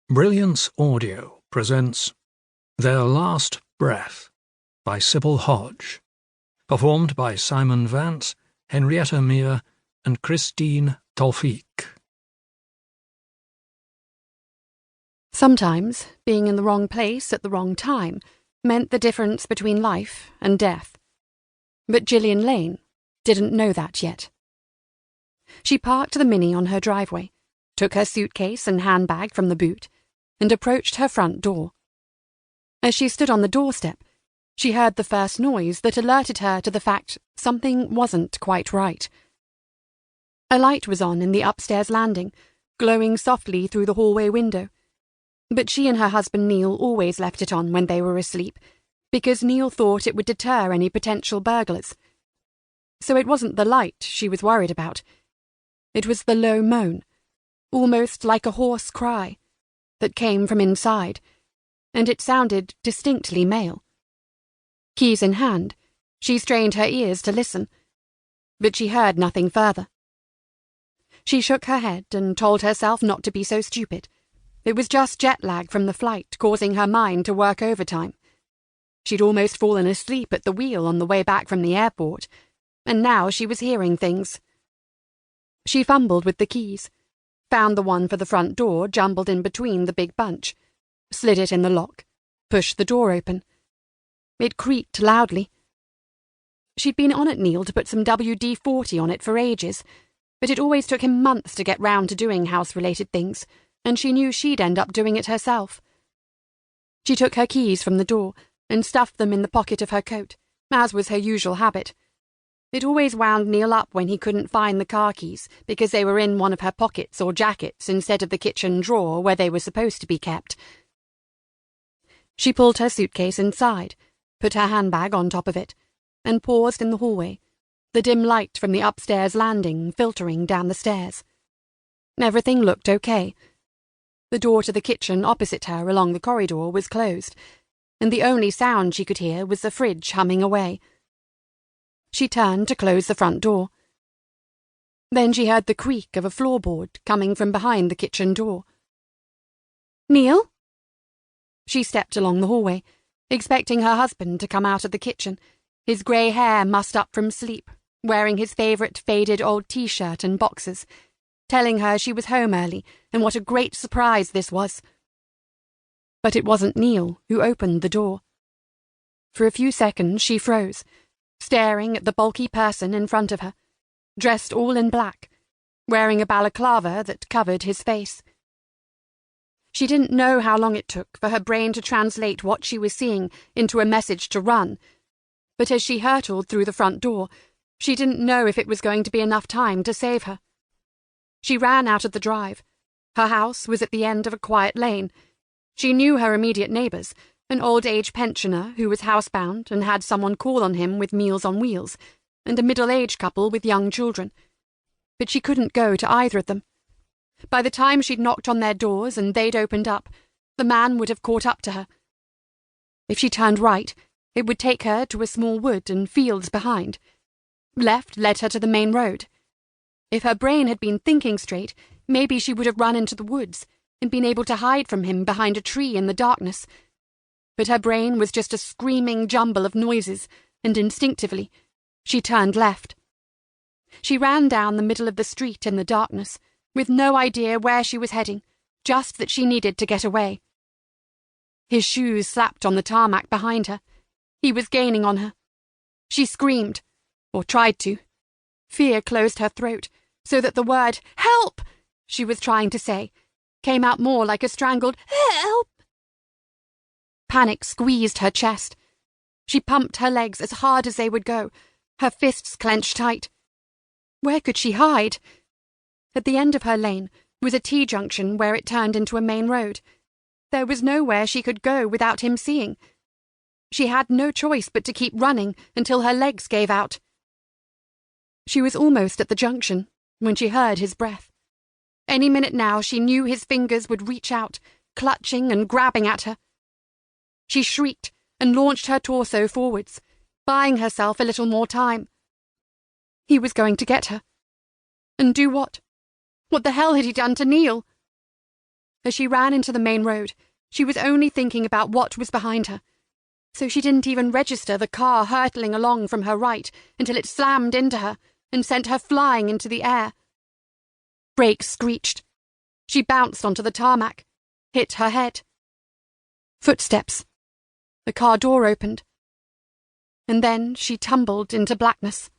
Brilliance Audio presents Their Last Breath by Sibel Hodge, performed by Simon Vance, Henrietta Meir, and Christine Tolfiq. Sometimes being in the wrong place at the wrong time meant the difference between life and death. But Gillian Lane didn't know that yet. She parked the Mini on her driveway, took her suitcase and handbag from the boot, and approached her front door. As she stood on the doorstep, she heard the first noise that alerted her to the fact something wasn't quite right. A light was on in the upstairs landing, glowing softly through the hallway window, but she and her husband Neil always left it on when they were asleep, because Neil thought it would deter any potential burglars. So it wasn't the light she was worried about. It was the low moan, almost like a hoarse cry, that came from inside, and it sounded distinctly male. Keys in hand, she strained her ears to listen, but she heard nothing further. She shook her head and told herself not to be so stupid. It was just jet lag from the flight causing her mind to work overtime. She'd almost fallen asleep at the wheel on the way back from the airport, and now she was hearing things. She fumbled with the keys, found the one for the front door jumbled in between the big bunch, slid it in the lock, pushed the door open. It creaked loudly. She'd been on at Neil to put some WD-40 on it for ages, but it always took him months to get round to doing house-related things, and she knew she'd end up doing it herself. She took her keys from the door and stuffed them in the pocket of her coat, as was her usual habit. It always wound Neil up when he couldn't find the car keys because they were in one of her pockets or jackets instead of the kitchen drawer where they were supposed to be kept. She pulled her suitcase inside, put her handbag on top of it, and paused in the hallway, the dim light from the upstairs landing filtering down the stairs. Everything looked okay. The door to the kitchen opposite her along the corridor was closed, and the only sound she could hear was the fridge humming away. She turned to close the front door. Then she heard the creak of a floorboard coming from behind the kitchen door. "Neil?" She stepped along the hallway, expecting her husband to come out of the kitchen, his grey hair mussed up from sleep, wearing his favourite faded old t-shirt and boxers, telling her she was home early and what a great surprise this was. But it wasn't Neil who opened the door. For a few seconds she froze, staring at the bulky person in front of her, dressed all in black, wearing a balaclava that covered his face. She didn't know how long it took for her brain to translate what she was seeing into a message to run, but as she hurtled through the front door, she didn't know if it was going to be enough time to save her. She ran out of the drive. Her house was at the end of a quiet lane. She knew her immediate neighbours, an old-age pensioner who was housebound and had someone call on him with Meals on Wheels, and a middle-aged couple with young children. But she couldn't go to either of them. By the time she'd knocked on their doors and they'd opened up, the man would have caught up to her. If she turned right, it would take her to a small wood and fields behind. Left led her to the main road. If her brain had been thinking straight, maybe she would have run into the woods and been able to hide from him behind a tree in the darkness. But her brain was just a screaming jumble of noises, and instinctively, she turned left. She ran down the middle of the street in the darkness, with no idea where she was heading, just that she needed to get away. His shoes slapped on the tarmac behind her. He was gaining on her. She screamed, or tried to. Fear closed her throat, so that the word, "Help!" she was trying to say, came out more like a strangled, "Help!" Panic squeezed her chest. She pumped her legs as hard as they would go, her fists clenched tight. Where could she hide? At the end of her lane was a T-junction where it turned into a main road. There was nowhere she could go without him seeing. She had no choice but to keep running until her legs gave out. She was almost at the junction when she heard his breath. Any minute now she knew his fingers would reach out, clutching and grabbing at her. She shrieked and launched her torso forwards, buying herself a little more time. He was going to get her. And do what? What the hell had he done to Neil? As she ran into the main road, she was only thinking about what was behind her, so she didn't even register the car hurtling along from her right until it slammed into her and sent her flying into the air. Brakes screeched. She bounced onto the tarmac, hit her head. Footsteps. The car door opened. And then she tumbled into blackness.